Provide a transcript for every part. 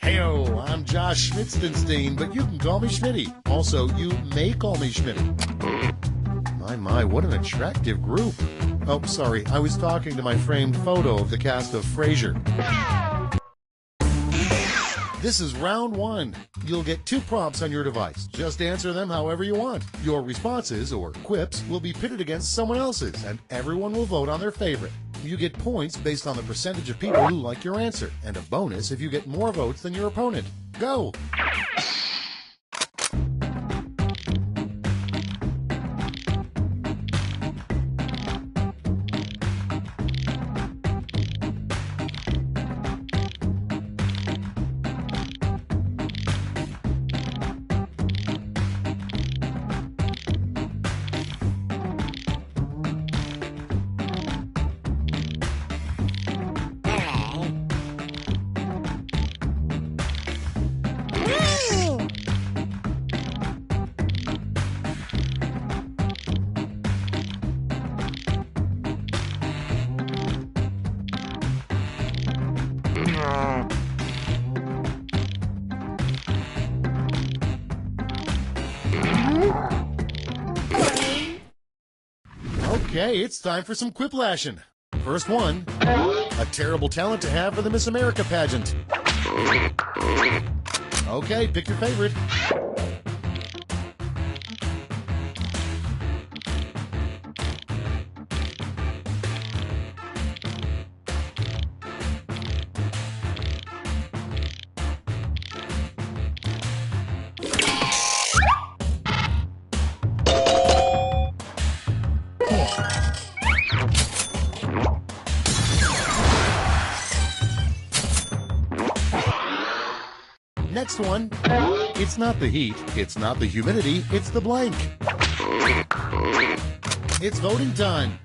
Heyo, I'm Josh Schmitzenstein, but you can call me Schmitty. Also, you may call me Schmitty. My, what an attractive group. Oh, sorry, I was talking to my framed photo of the cast of Frasier. This is round one. You'll get 2 prompts on your device. Just answer them however you want. Your responses, or quips, will be pitted against someone else's, and everyone will vote on their favorite. You get points based on the percentage of people who like your answer, and a bonus if you get more votes than your opponent. Go! Okay, it's time for some quiplashing. First one, a terrible talent to have for the Miss America pageant. Okay, pick your favorite. Next one, it's not the heat, it's not the humidity, it's the blank. It's voting time.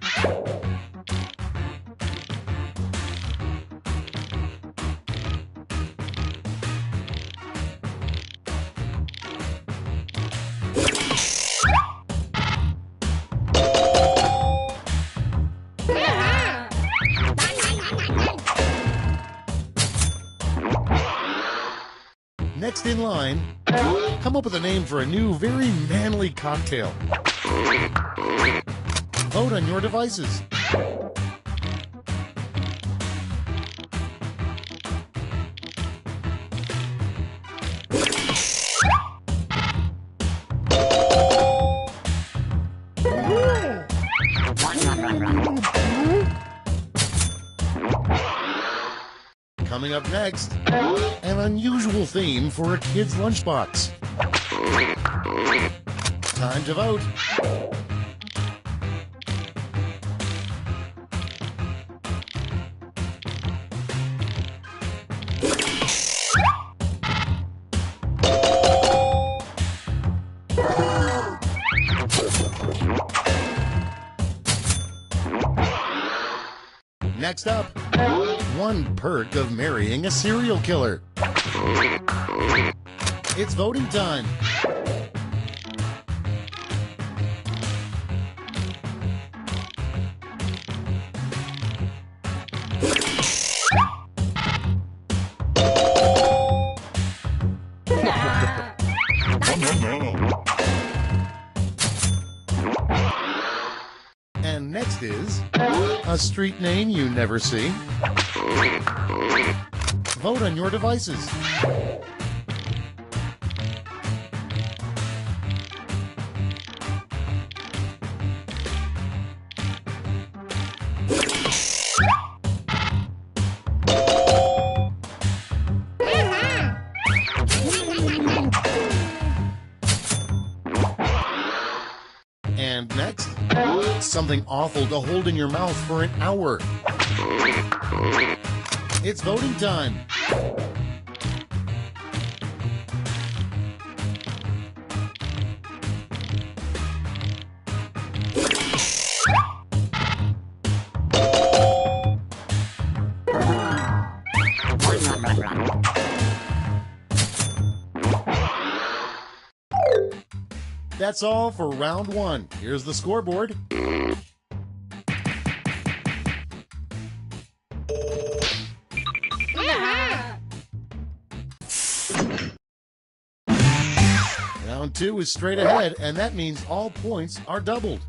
Next in line, come up with a name for a new, very manly cocktail. Vote on your devices. Coming up next, an unusual theme for a kid's lunchbox. Time to vote. Next up, one perk of marrying a serial killer. It's voting time. And next is a street name you never see. Vote on your devices. And next, something awful to hold in your mouth for an hour. It's voting time. That's all for round one. Here's the scoreboard. Round two is straight ahead, and that means all points are doubled.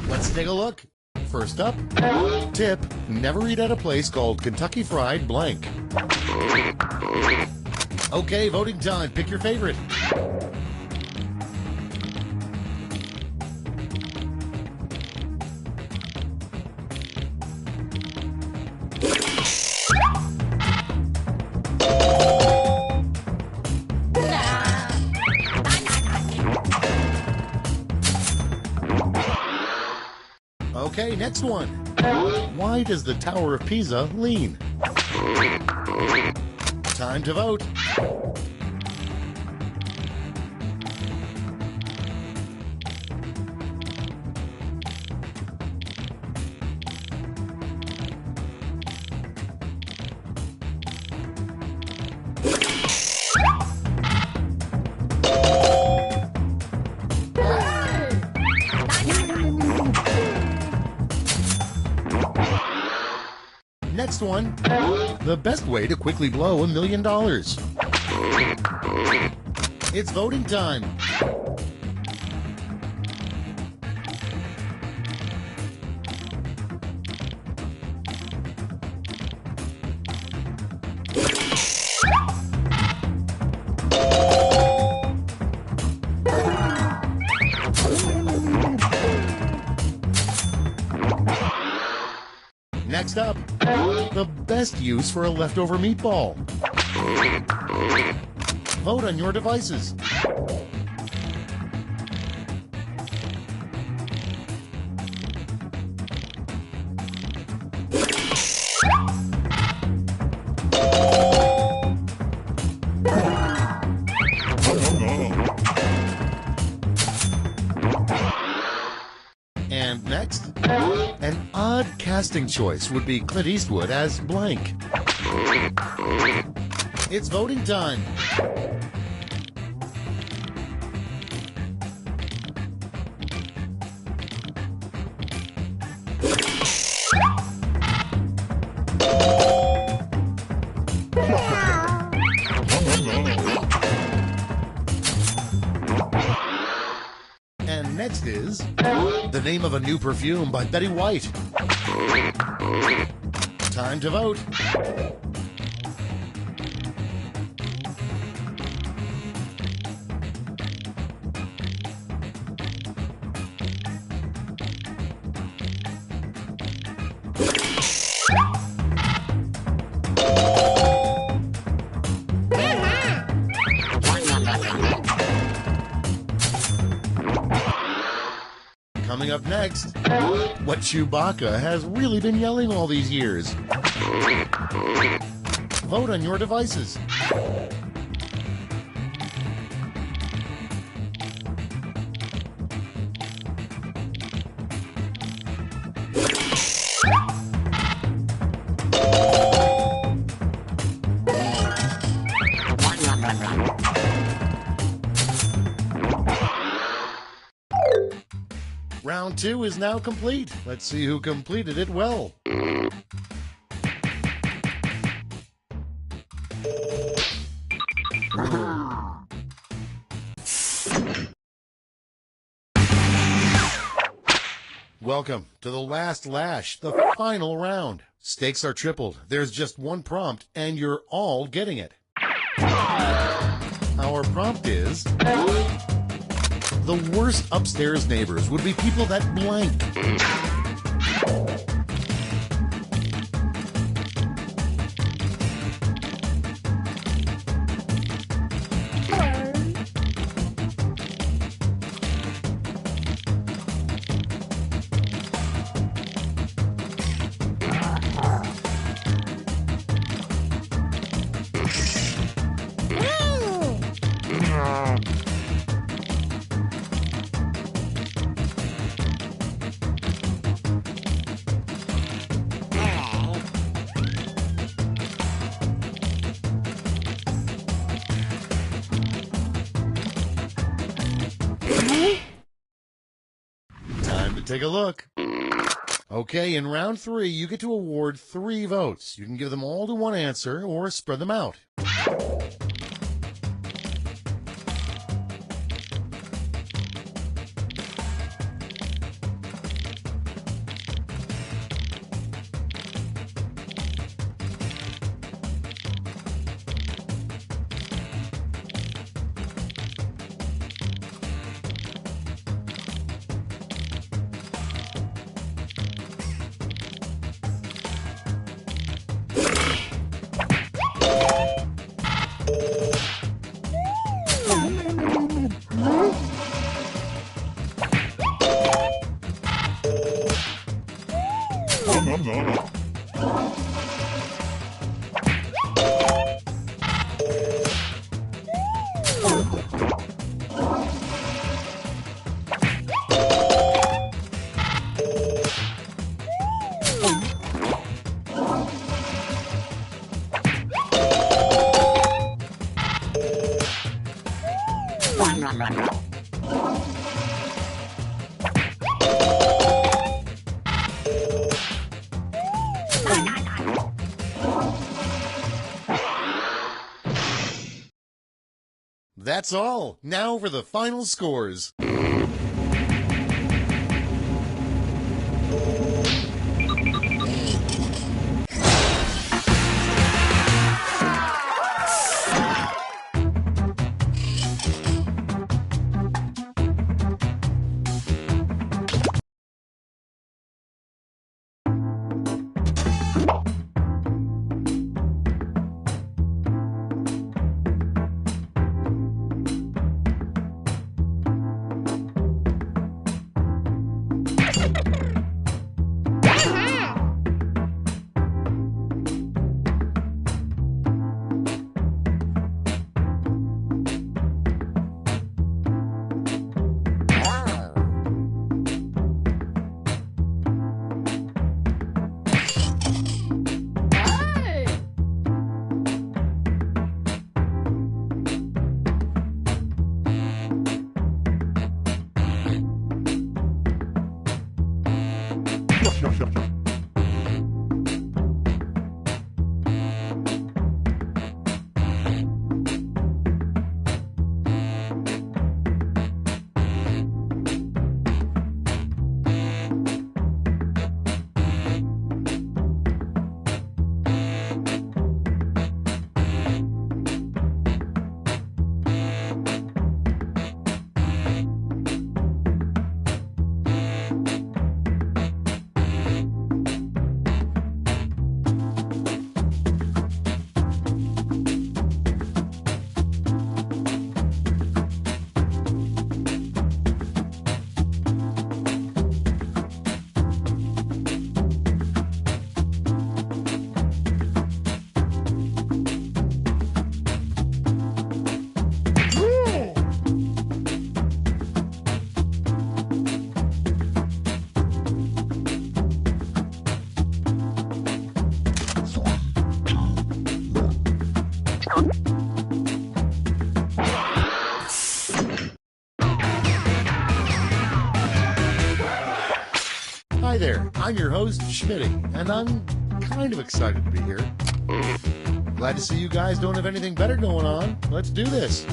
Let's take a look. First up, tip, never eat at a place called Kentucky Fried blank. Okay, voting time. Pick your favorite. Okay, next one. Why does the Tower of Pisa lean? Time to vote. Next one, the best way to quickly blow $1 million. It's voting time. Next up, the best use for a leftover meatball. Vote on your devices. And next, an odd casting choice would be Clint Eastwood as blank. It's voting time. And next is the name of a new perfume by Betty White. Time to vote. Coming up next, what Chewbacca has really been yelling all these years. Vote on your devices. Round 2 is now complete. Let's see who completed it well. Welcome to the last lash, the final round. Stakes are tripled. There's just one prompt, and you're all getting it. Our prompt is: the worst upstairs neighbors would be people that blank. Time to take a look. Okay, in round 3, you get to award 3 votes. You can give them all to one answer or spread them out. That's all. Now for the final scores. I'm your host, Schmitty, and I'm kind of excited to be here. Glad to see you guys don't have anything better going on. Let's do this.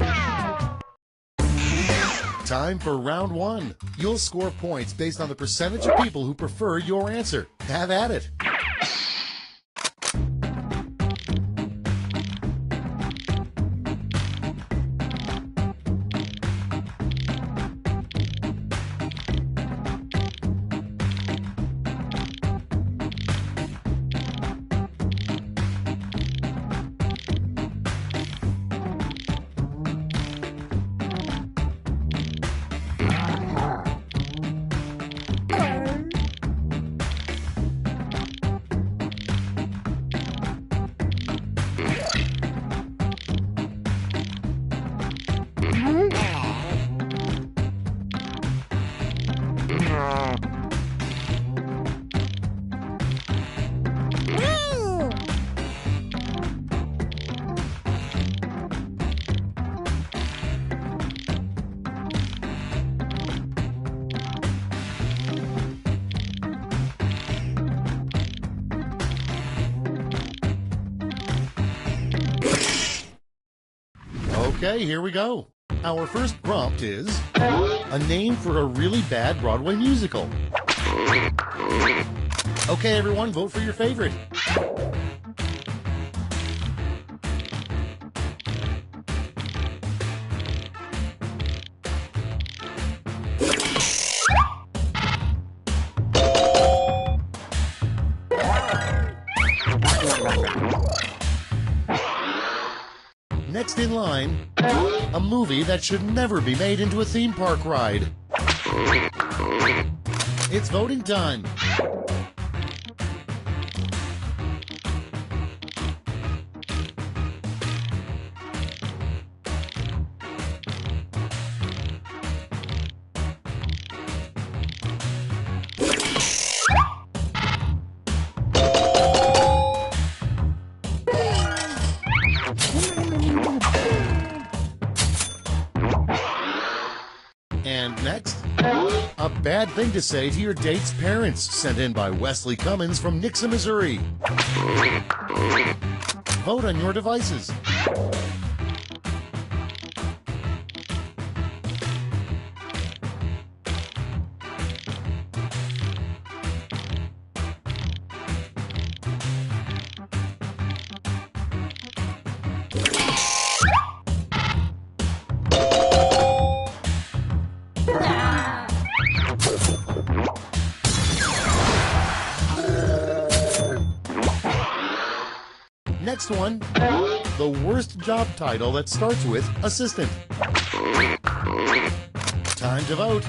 Time for round one. You'll score points based on the percentage of people who prefer your answer. Have at it. Okay, here we go. Our first prompt is a name for a really bad Broadway musical. Okay, everyone, vote for your favorite. Next in line, a movie that should never be made into a theme park ride. It's voting time. And next, a bad thing to say to your date's parents, sent in by Wesley Cummins from Nixa, Missouri. Vote on your devices. Next one, the worst job title that starts with assistant. Time to vote.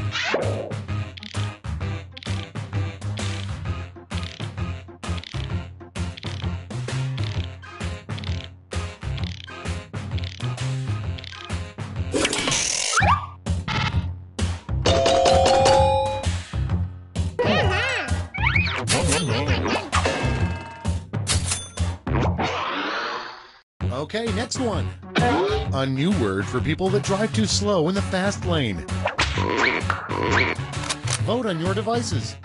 Okay, next one. A new word for people that drive too slow in the fast lane. Vote on your devices.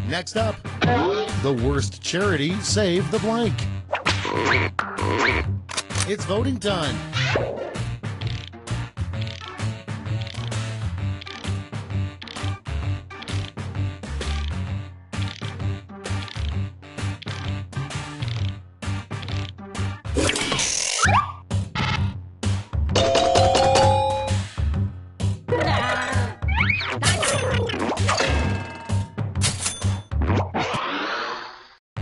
Next up, the worst charity, Save the Blank. It's voting time.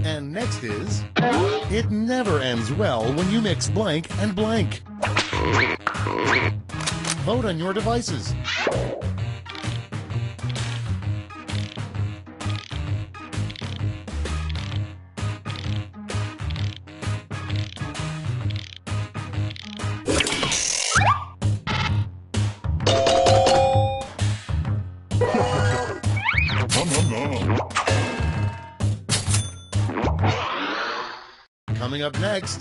And next is, it never ends well when you mix blank and blank. Vote on your devices. Coming up next,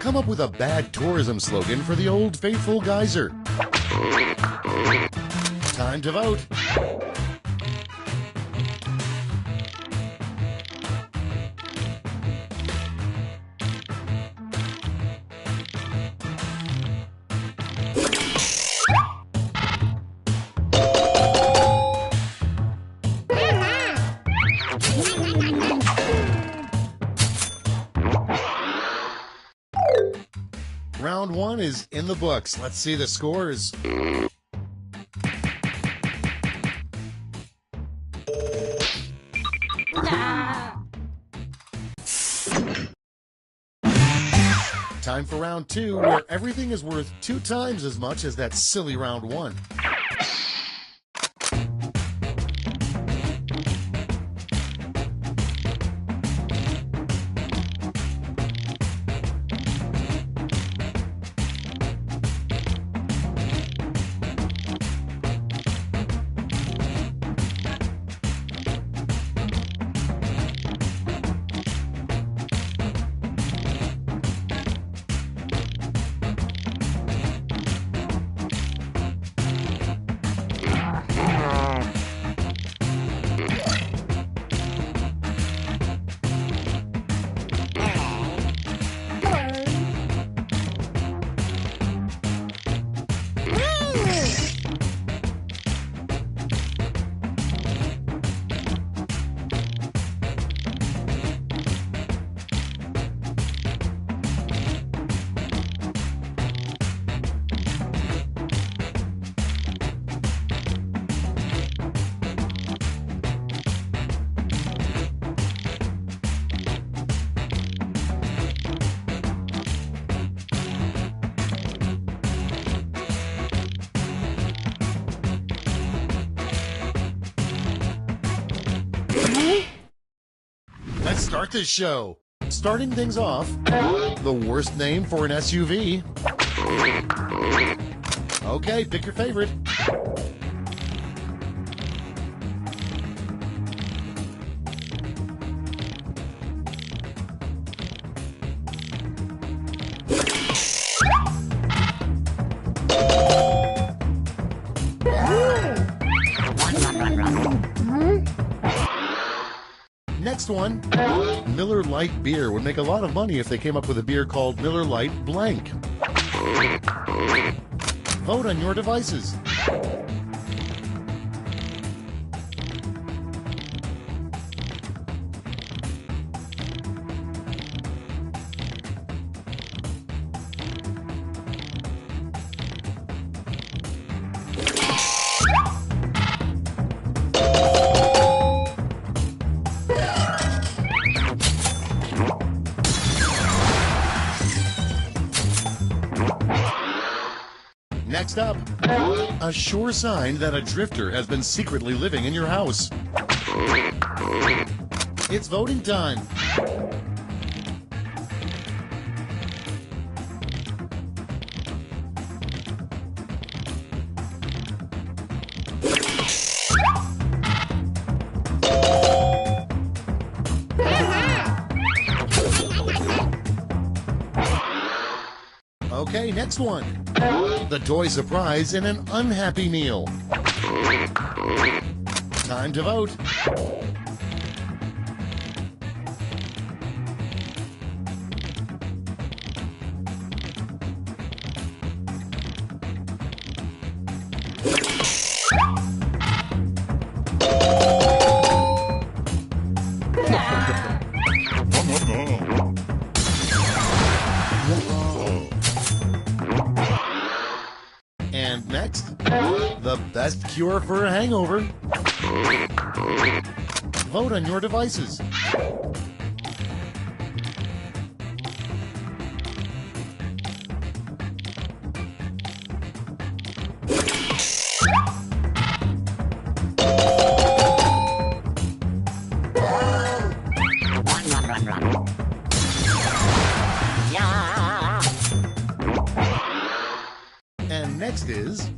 come up with a bad tourism slogan for the Old Faithful Geyser. Time to vote. Round one is in the books. Let's see the scores. Time for round two, where everything is worth 2 times as much as that silly round one. Let's start this show. Starting things off, the worst name for an SUV. Okay, pick your favorite. Next one, Miller Lite beer would make a lot of money if they came up with a beer called Miller Lite Blank. Vote on your devices. Next up, a sure sign that a drifter has been secretly living in your house. It's voting time. Okay, next one. The toy surprise in an unhappy meal. Time to vote. And next, the best cure for a hangover. Vote on your devices. And next is,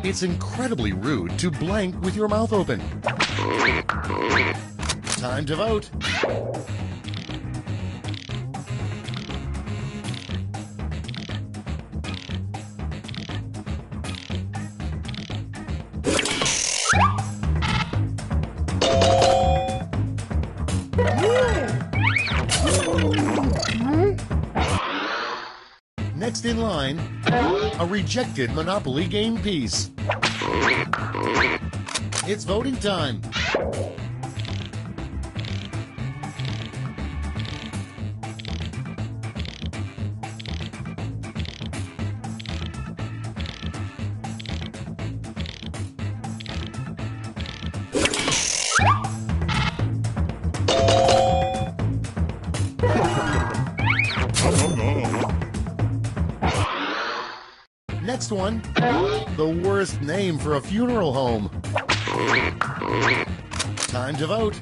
it's incredibly rude to blank with your mouth open. Time to vote. Next in line, a rejected Monopoly game piece. It's voting time. Next one, the worst name for a funeral home. Time to vote.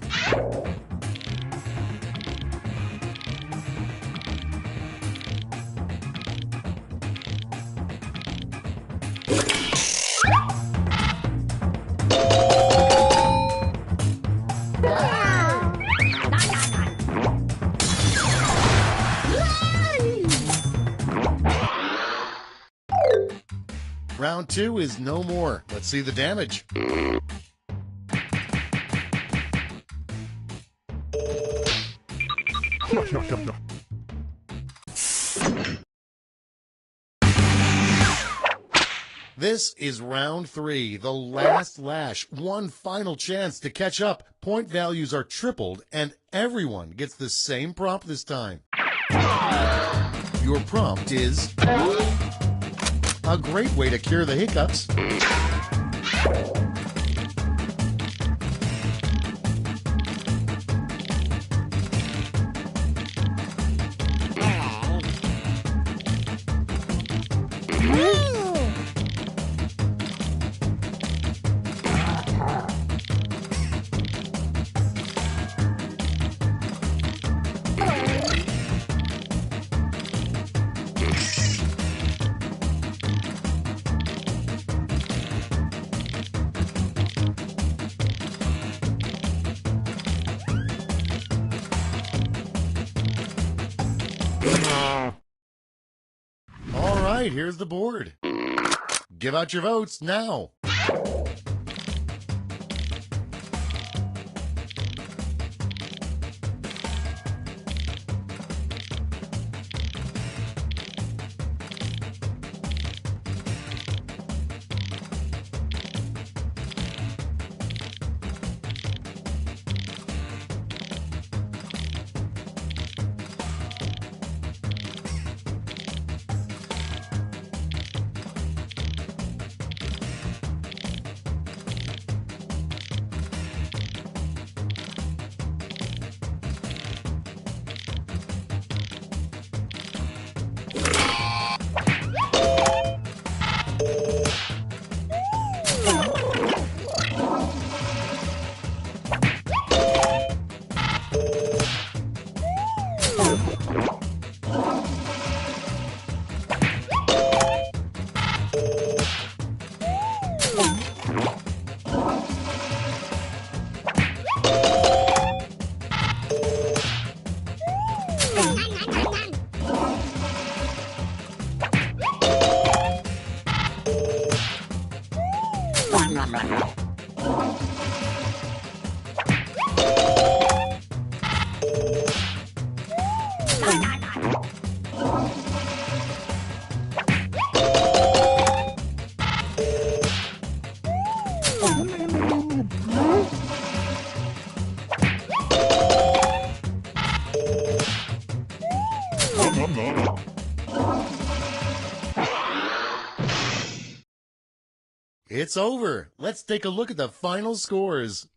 Round 2 is no more. Let's see the damage. This is round 3, the last lash. One final chance to catch up. Point values are tripled, and everyone gets the same prompt this time. Your prompt is a great way to cure the hiccups. All right, here's the board. Give out your votes now. It's over. Let's take a look at the final scores.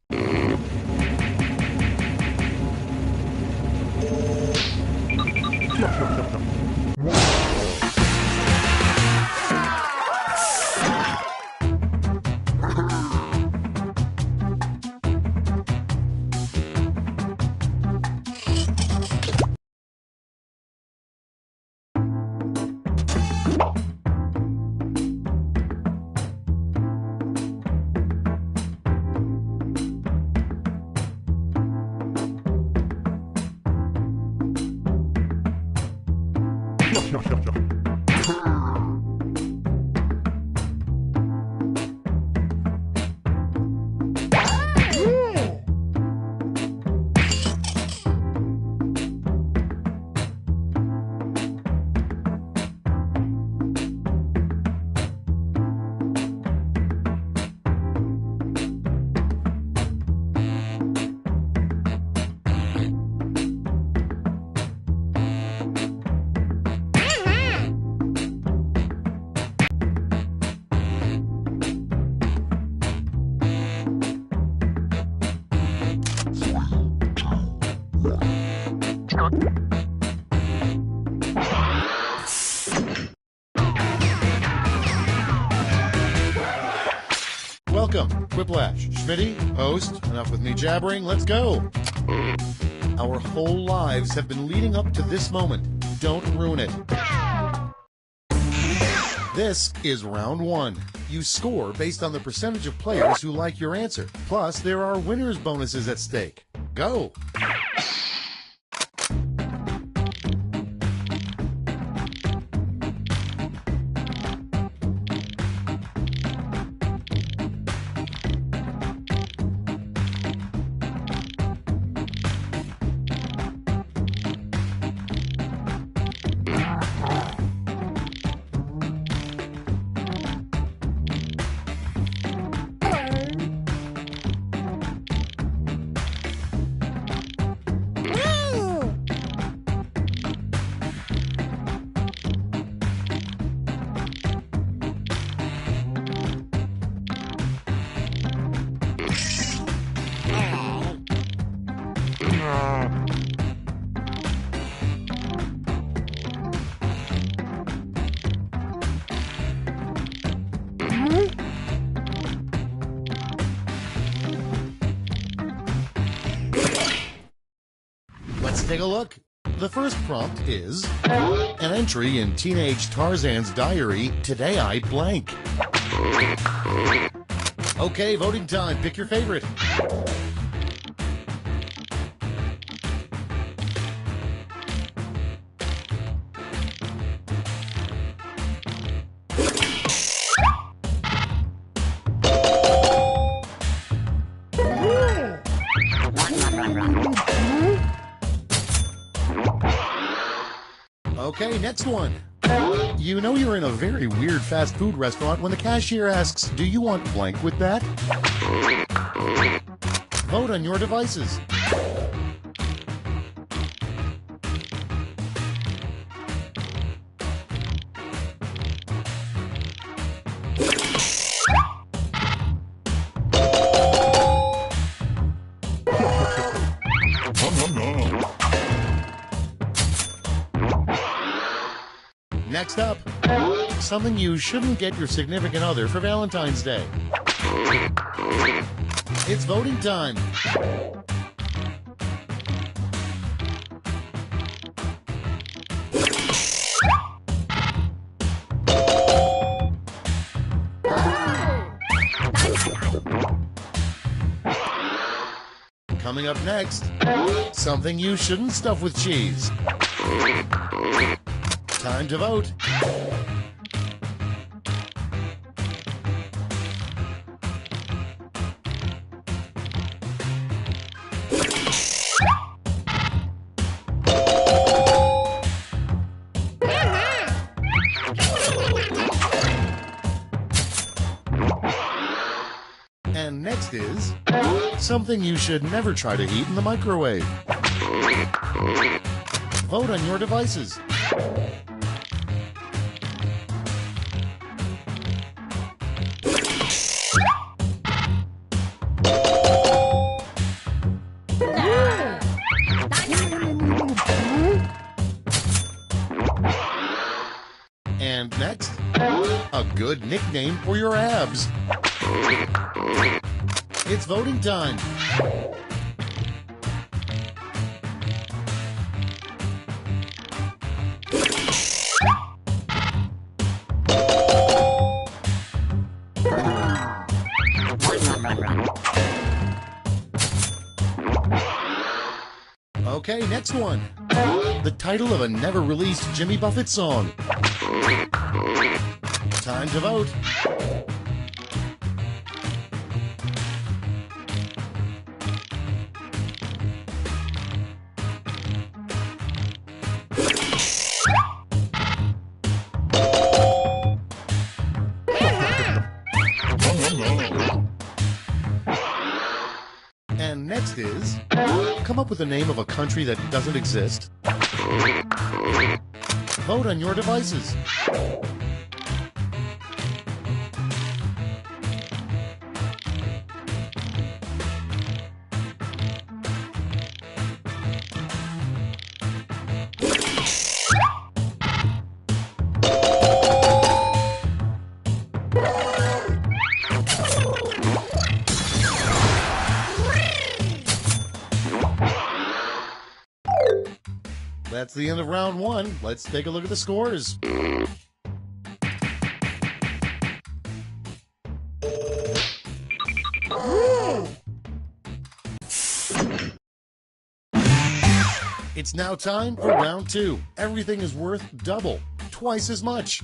Welcome, Whiplash, Schmitty, host. Enough with me jabbering, let's go. Our whole lives have been leading up to this moment. Don't ruin it. This is round one. You score based on the percentage of players who like your answer. Plus, there are winners' bonuses at stake. Go! Let's take a look. The first prompt is an entry in Teenage Tarzan's diary, "Today I blank." Okay, voting time. Pick your favorite. Okay, next one. You know you're in a very weird fast food restaurant when the cashier asks, "Do you want blank with that?" Vote on your devices. Next up, something you shouldn't get your significant other for Valentine's Day. It's voting time. Coming up next, something you shouldn't stuff with cheese. Time to vote. And next is something you should never try to heat in the microwave. Vote on your devices. And next, a good nickname for your abs. It's voting time. Okay, next one. The title of a never-released Jimmy Buffett song. Time to vote. And next is, come up with the name of a country that doesn't exist. Vote on your devices. That's the end of round one. Let's take a look at the scores. It's now time for round two. Everything is worth double, twice as much.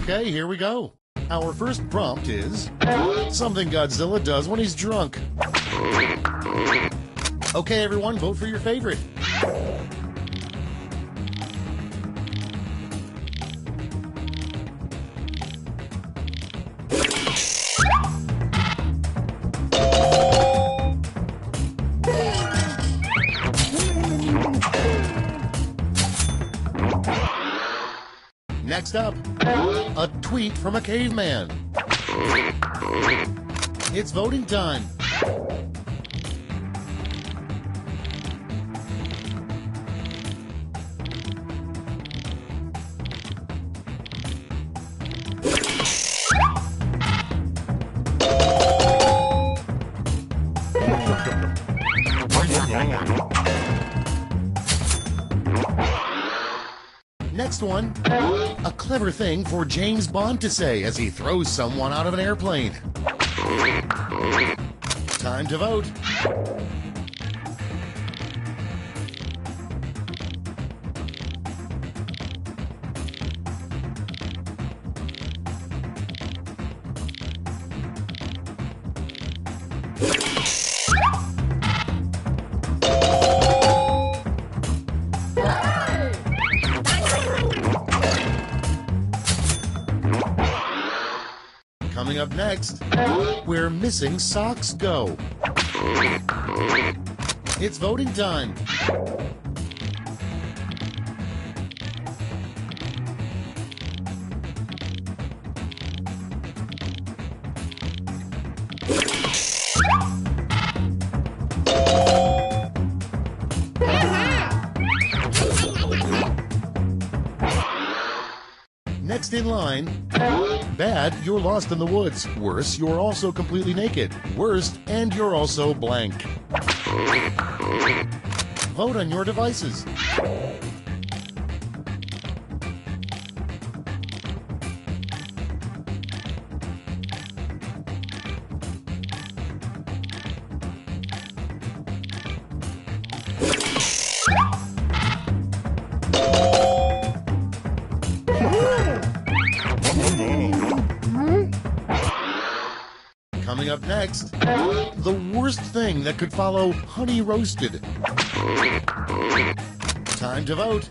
Okay, here we go. Our first prompt is something Godzilla does when he's drunk. Okay, everyone, vote for your favorite. Next up, a tweet from a caveman. It's voting time. Next one, a clever thing for James Bond to say as he throws someone out of an airplane. Time to vote. Coming up next, where missing socks go. It's voting time. Next in line, bad, you're lost in the woods. Worse, you're also completely naked. Worst, and you're also blank. Vote on your devices. Coming up next, the worst thing that could follow honey roasted. Time to vote.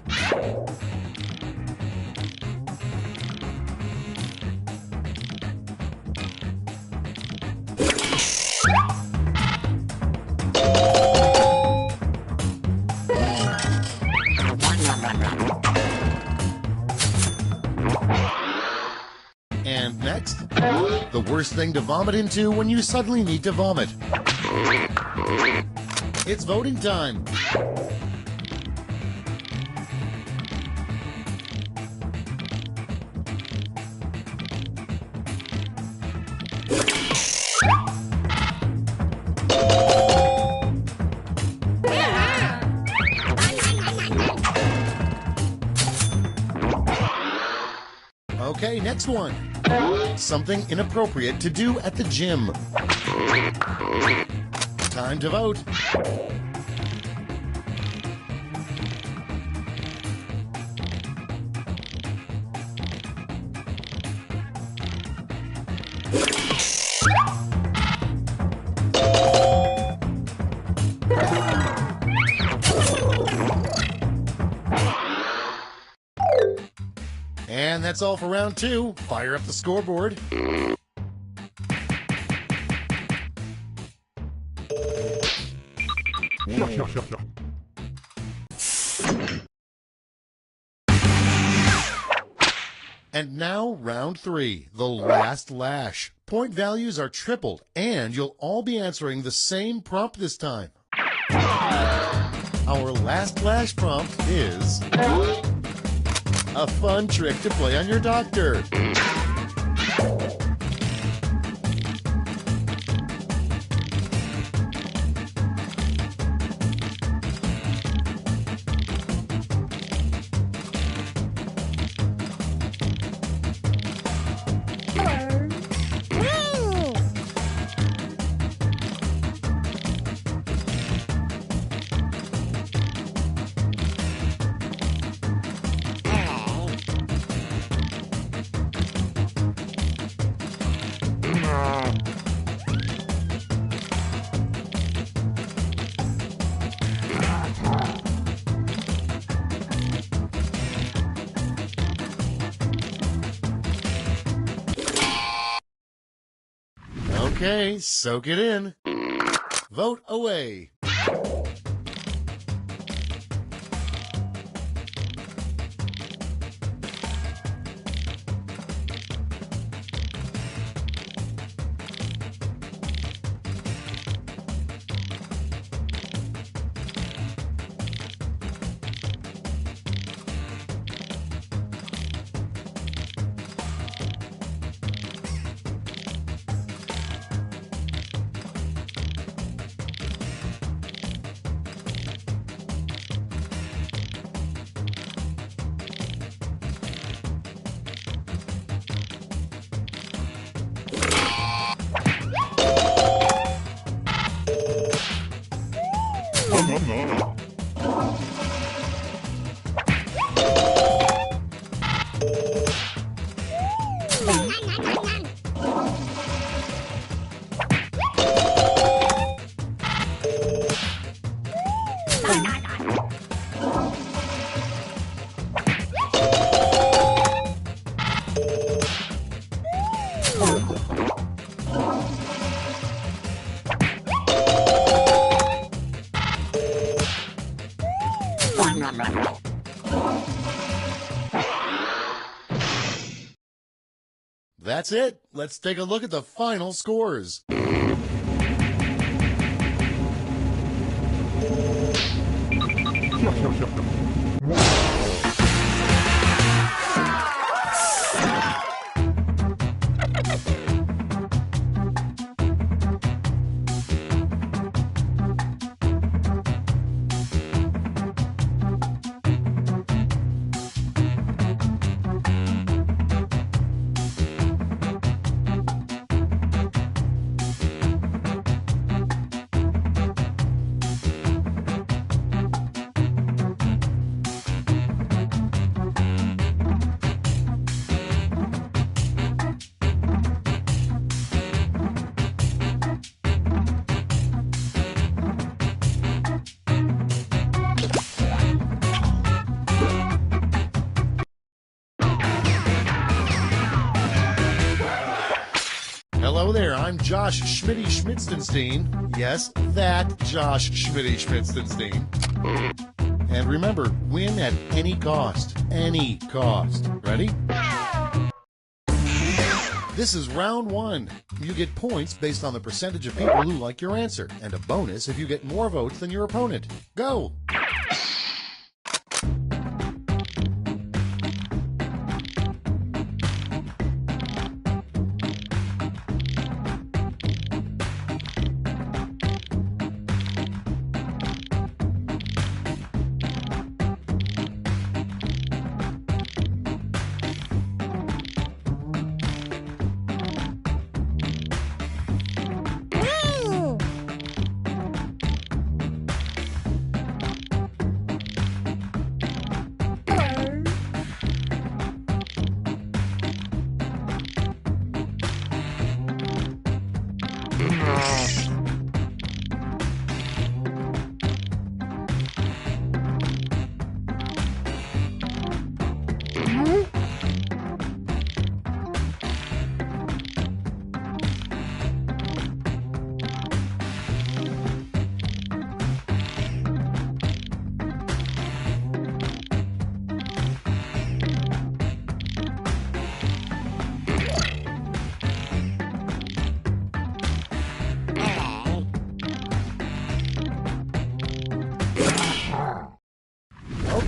And next, the worst thing to vomit into when you suddenly need to vomit. It's voting time. Okay, next one. Something inappropriate to do at the gym. Time to vote. And that's all for round 2. Fire up the scoreboard. And now round 3, the last lash. Point values are tripled, and you'll all be answering the same prompt this time. Our last lash prompt is a fun trick to play on your doctor. Okay, soak it in. Vote away. That's it. Let's take a look at the final scores. I'm Josh Schmitty Schmitzenstein. Yes, that Josh Schmitty Schmitzenstein. And remember, win at any cost. Any cost. Ready? This is round one. You get points based on the percentage of people who like your answer, and a bonus if you get more votes than your opponent. Go!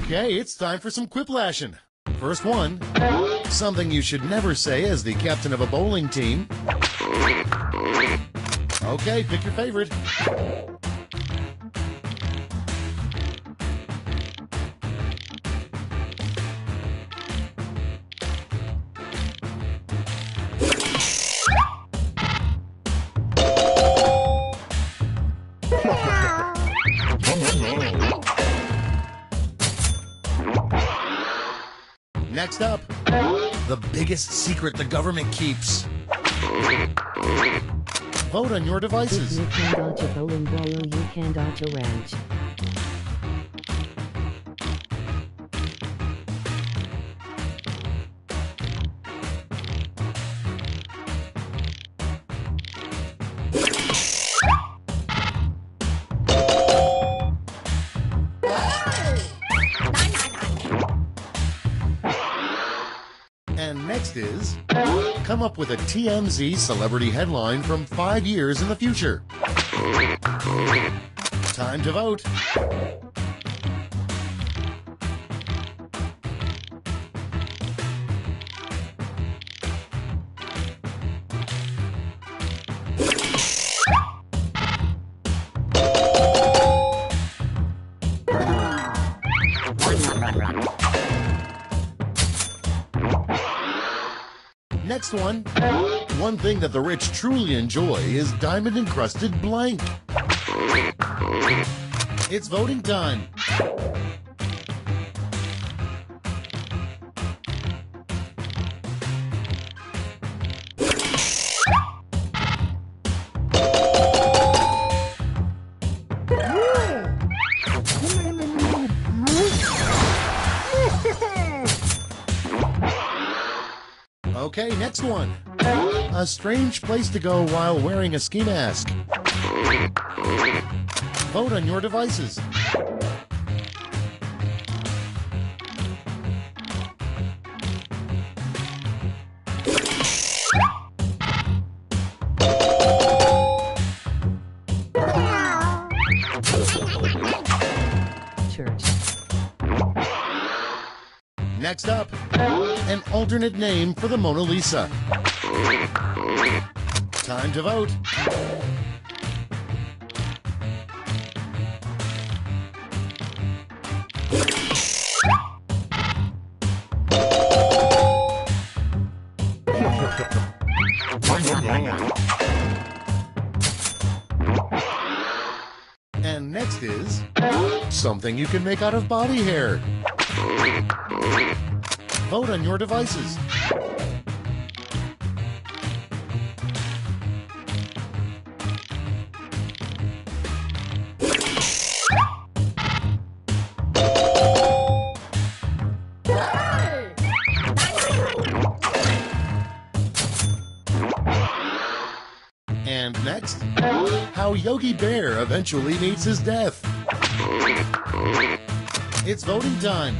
Okay, it's time for some quiplashing. First one, something you should never say as the captain of a bowling team. Okay, pick your favorite. Next up, the biggest secret the government keeps. Vote on your devices. If you can go to bowling bowl, you can go to ranch. And next is, come up with a TMZ celebrity headline from 5 years in the future. Time to vote. Next one thing that the rich truly enjoy is diamond-encrusted blank. It's voting time. Okay, next one. A strange place to go while wearing a ski mask. Vote on your devices. Church. Next up, an alternate name for the Mona Lisa. Time to vote. And next is something you can make out of body hair. Vote on your devices. how Yogi Bear eventually meets his death. It's voting time.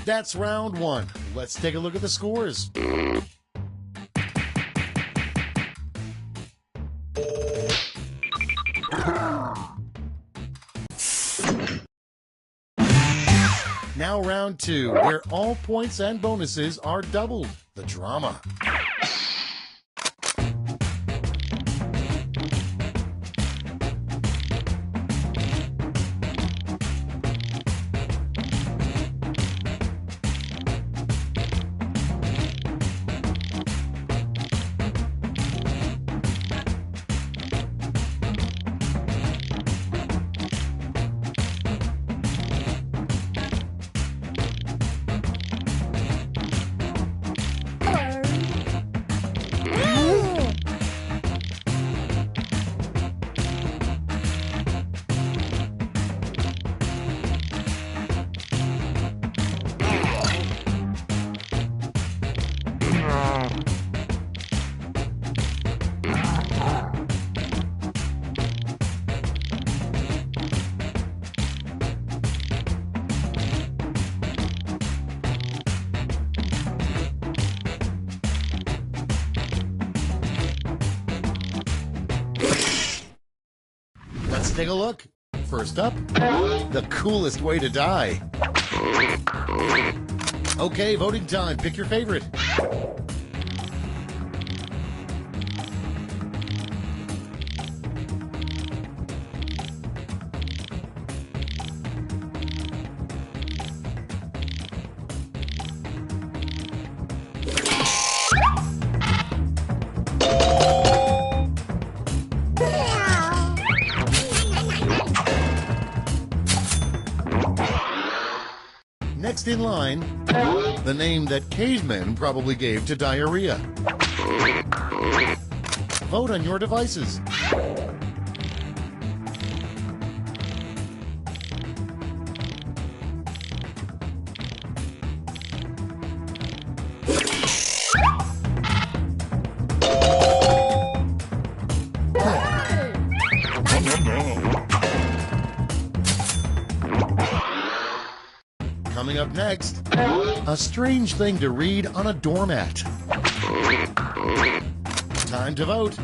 That's round one. Let's take a look at the scores. Now round two, where all points and bonuses are doubled. The drama. Let's take a look. First up, the coolest way to die. Okay, voting time. Pick your favorite. Next in line, the name that cavemen probably gave to diarrhea. Vote on your devices. Coming up next, a strange thing to read on a doormat. Time to vote.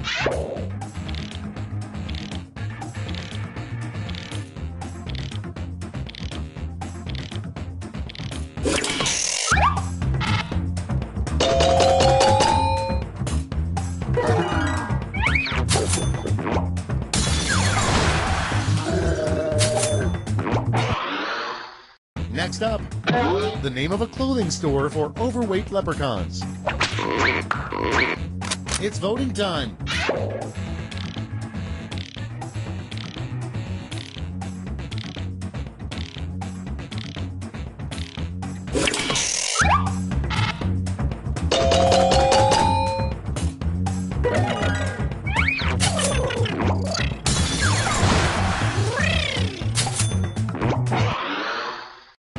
Next up, the name of a clothing store for overweight leprechauns. It's voting time.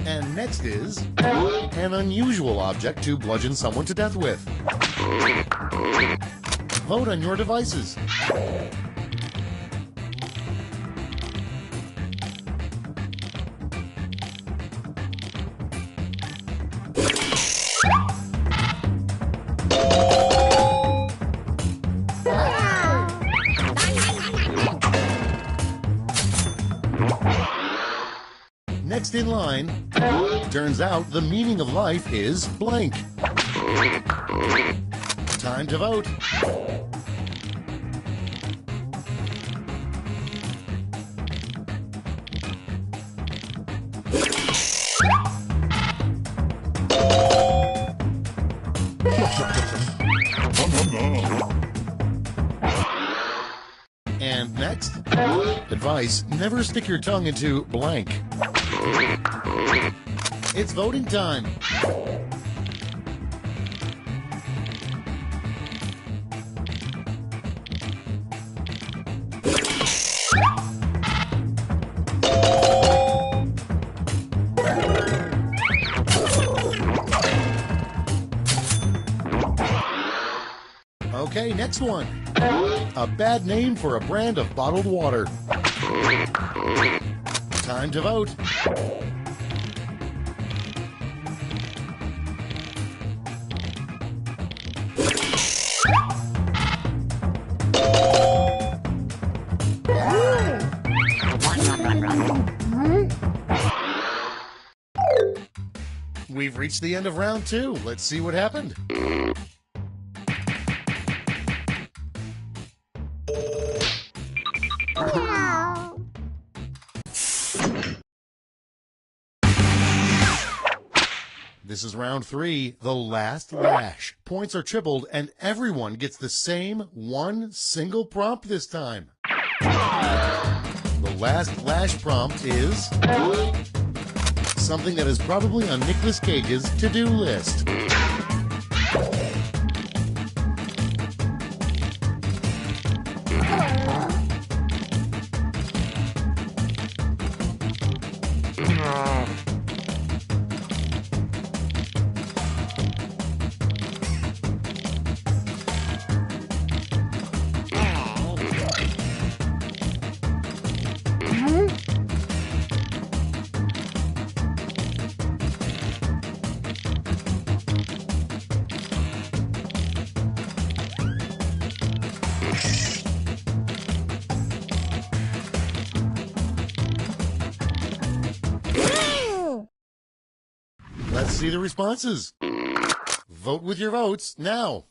And next is an unusual object to bludgeon someone to death with. Vote on your devices. Next in line, turns out the meaning of life is blank. Time to vote. And next, advice, never stick your tongue into blank. It's voting time. Okay, next one. A bad name for a brand of bottled water. Time to vote. We've reached the end of round 2. Let's see what happened. This is round 3, the last lash. Points are tripled and everyone gets the same one single prompt this time. The last lash prompt is something that is probably on Nicolas Cage's to-do list. Let's see the responses. Vote with your votes now.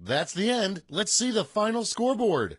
That's the end. Let's see the final scoreboard.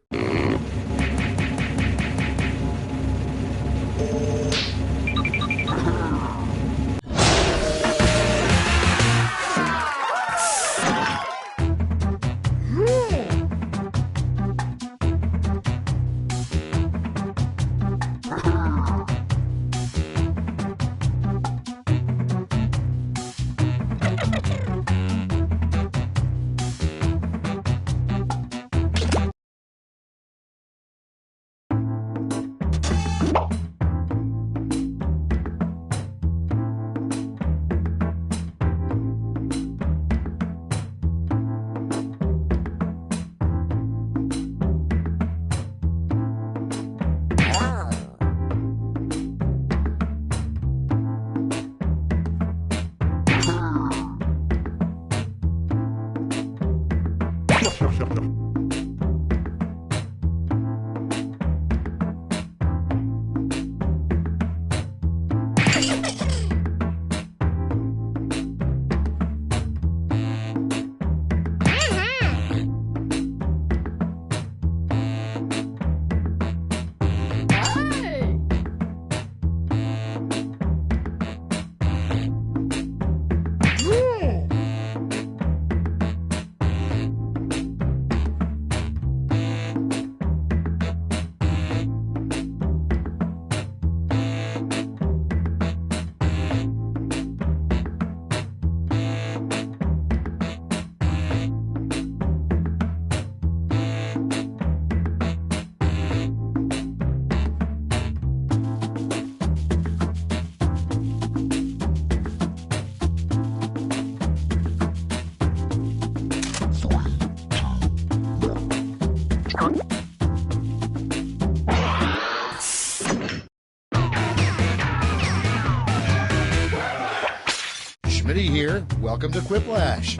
Eddie here. Welcome to Quiplash.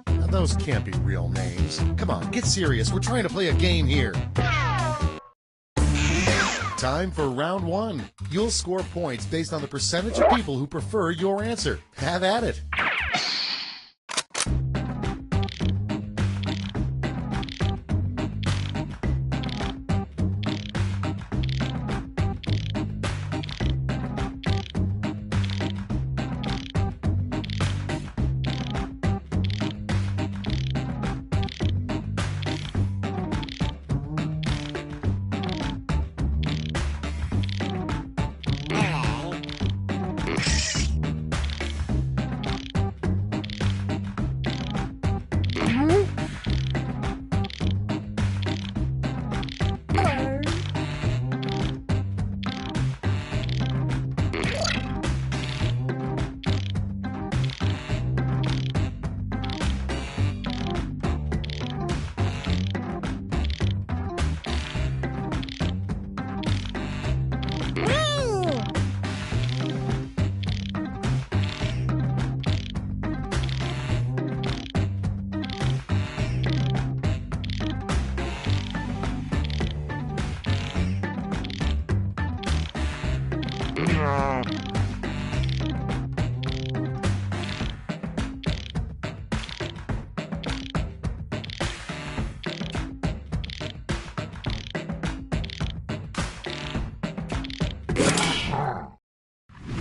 Now, those can't be real names. Come on, get serious. We're trying to play a game here. Time for round one. You'll score points based on the percentage of people who prefer your answer. Have at it.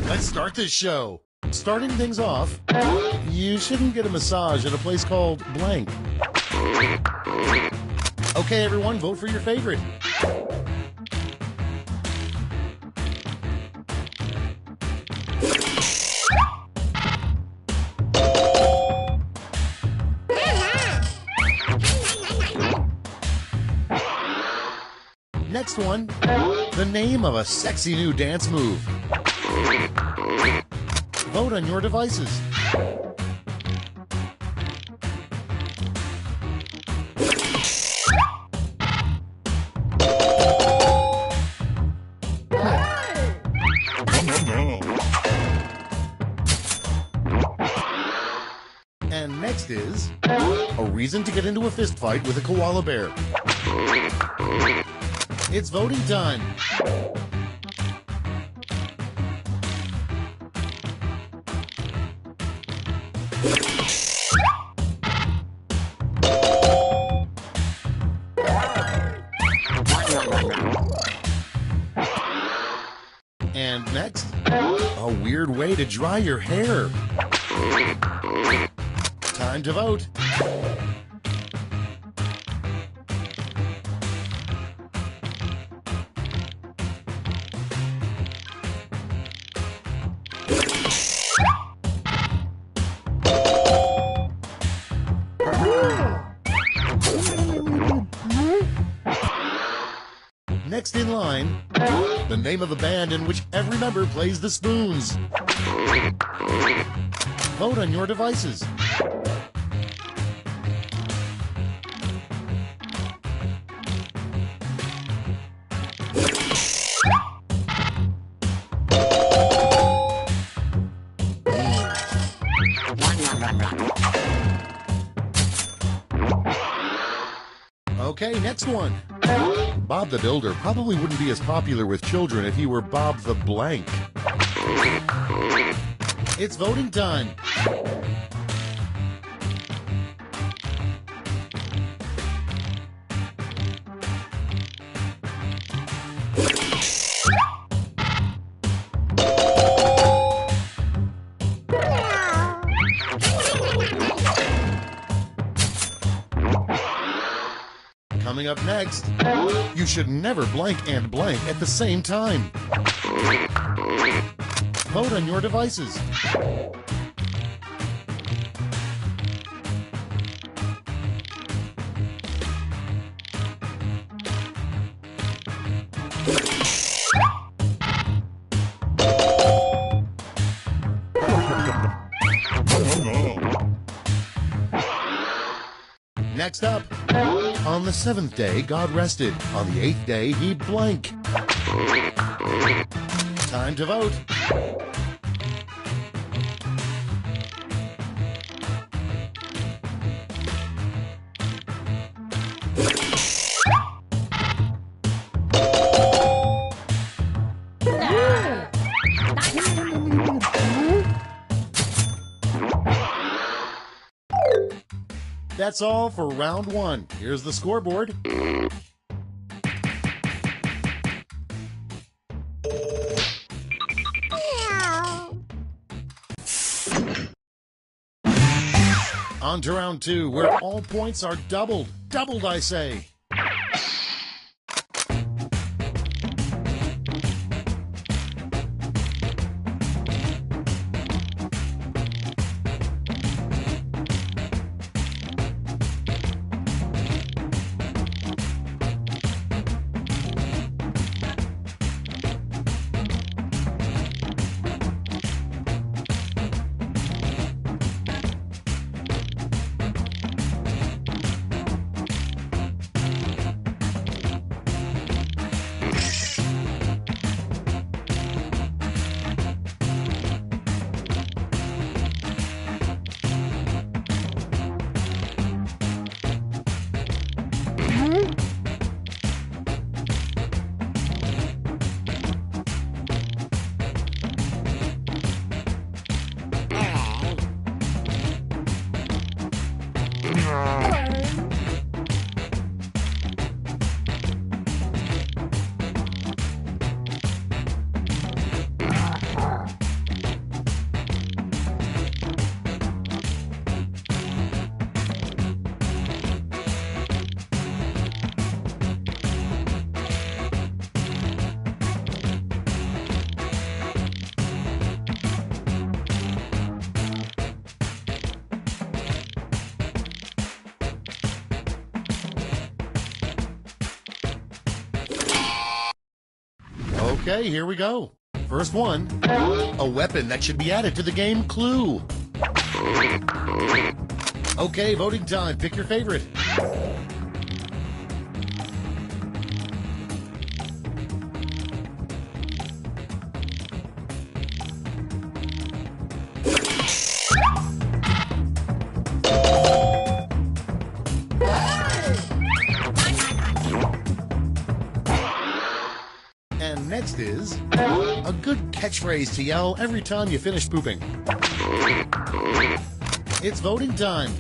Let's start this show. Starting things off, you shouldn't get a massage at a place called blank. Okay, everyone, vote for your favorite. Next one, the name of a sexy new dance move. Vote on your devices. And next is a reason to get into a fist fight with a koala bear. It's voting time. And next, a weird way to dry your hair. Time to vote. Next in line, the name of the band in which every member plays the spoons. Vote on your devices. Okay, next one. Bob the Builder probably wouldn't be as popular with children if he were Bob the Blank. It's voting time. Coming up next, you should never blank and blank at the same time. Vote on your devices. Next up, on the seventh day, God rested. On the eighth day, he blank. Time to vote. That's all for round one. Here's the scoreboard. On to round two, where all points are doubled. Doubled, I say. Okay, here we go. First one, a weapon that should be added to the game Clue. Okay, voting time. Pick your favorite. And next is a good catchphrase to yell every time you finish pooping. It's voting time.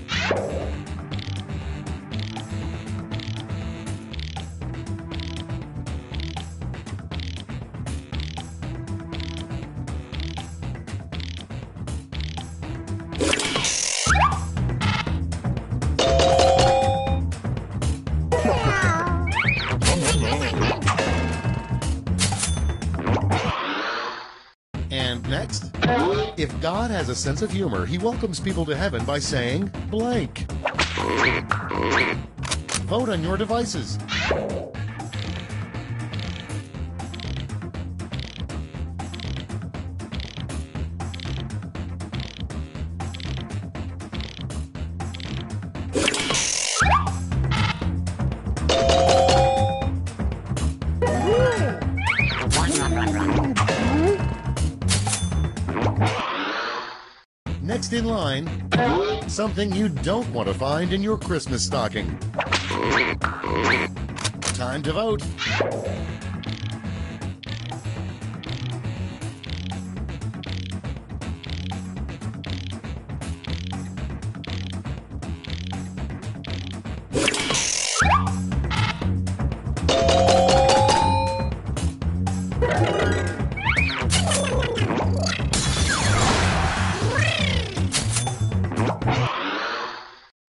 And next, if God has a sense of humor, he welcomes people to heaven by saying blank. Vote on your devices. Next in line, something you don't want to find in your Christmas stocking. Time to vote.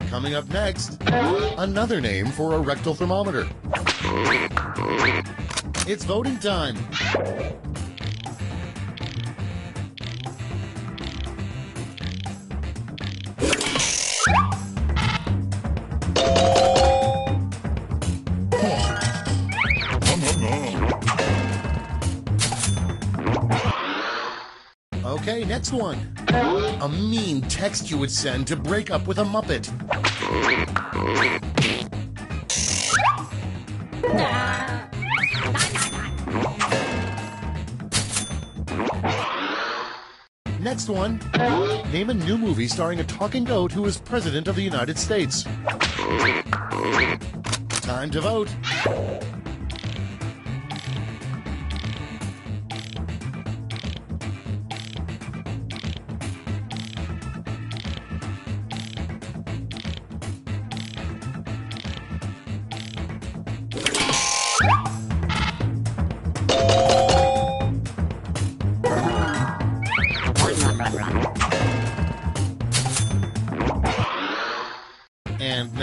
Coming up next, another name for a rectal thermometer. It's voting time. Okay, next one. A mean text you would send to break up with a Muppet. Next one. Name a new movie starring a talking goat who is President of the United States. Time to vote.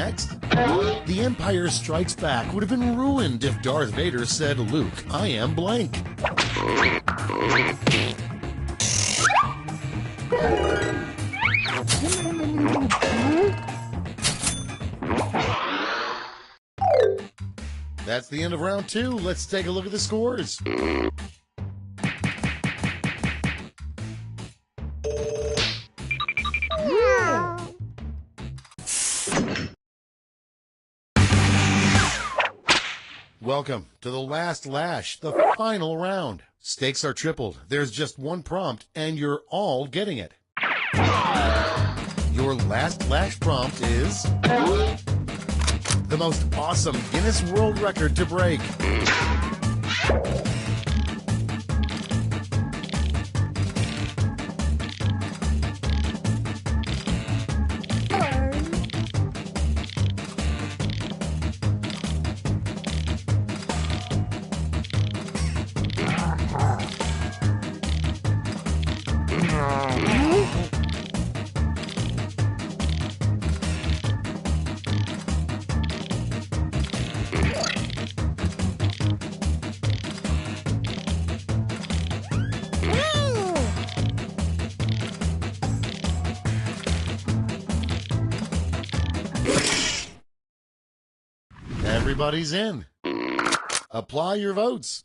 next? The Empire Strikes Back would have been ruined if Darth Vader said, "Luke, I am blank." That's the end of round 2. Let's take a look at the scores. Welcome to the last lash, the final round. Stakes are tripled. There's just one prompt, and you're all getting it. Your last lash prompt is the most awesome Guinness World Record to break. Everybody's in. Apply your votes.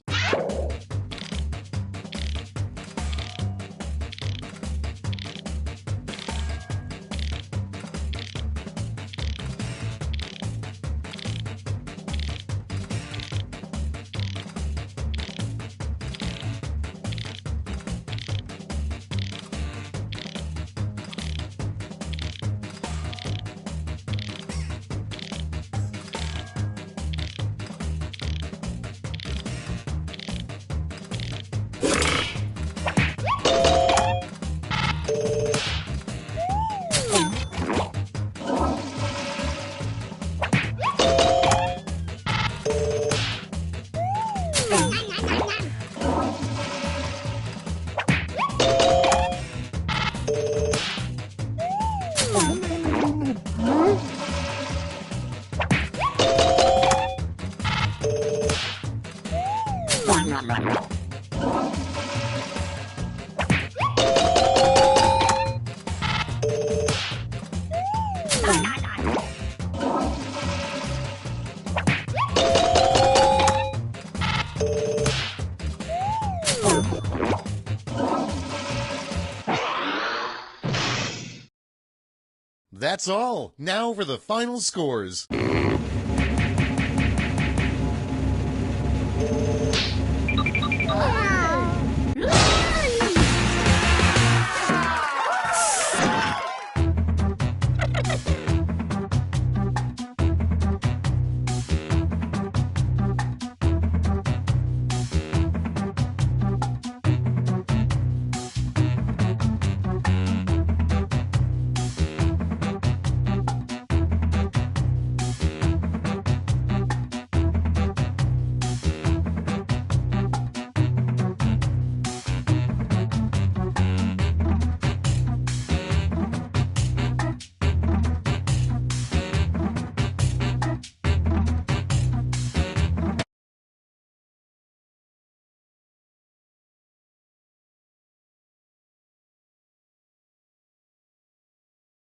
That's all. Now for the final scores.